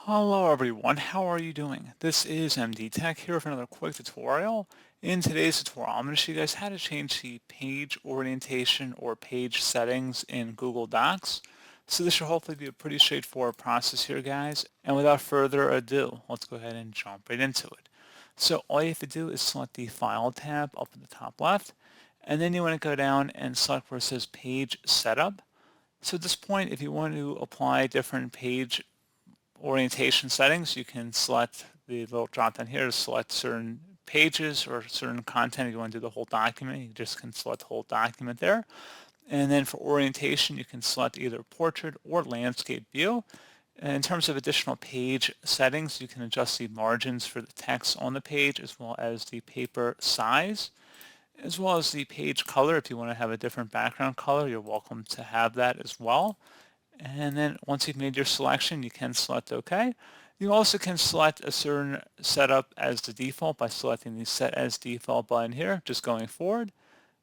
Hello everyone, how are you doing? This is MD Tech here with another quick tutorial. In today's tutorial, I'm going to show you guys how to change the page orientation or page settings in Google Docs. So this should hopefully be a pretty straightforward process here, guys. And without further ado, let's go ahead and jump right into it. So all you have to do is select the File tab up at the top left, and then you want to go down and select where it says Page Setup. So at this point, if you want to apply different page orientation settings, you can select the little drop down here to select certain pages or certain content. If you want to do the whole document, you just can select the whole document there. And then for orientation, you can select either portrait or landscape view. And in terms of additional page settings, you can adjust the margins for the text on the page as well as the paper size, as well as the page color. If you want to have a different background color, you're welcome to have that as well. And then once you've made your selection, you can select OK. You also can select a certain setup as the default by selecting the Set as Default button here, just going forward.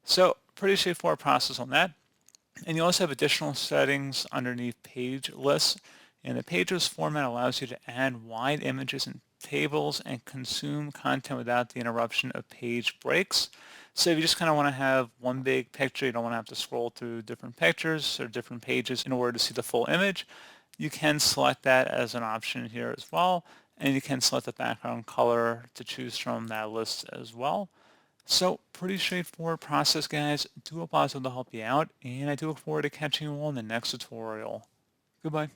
So pretty straightforward process on that. And you also have additional settings underneath page lists. And the page list format allows you to add wide images and tables and consume content without the interruption of page breaks. So if you just kind of want to have one big picture, you don't want to have to scroll through different pictures or different pages in order to see the full image, you can select that as an option here as well. And you can select the background color to choose from that list as well. So pretty straightforward process, guys. Do hope I was able to help you out, and I do look forward to catching you all in the next tutorial. Goodbye.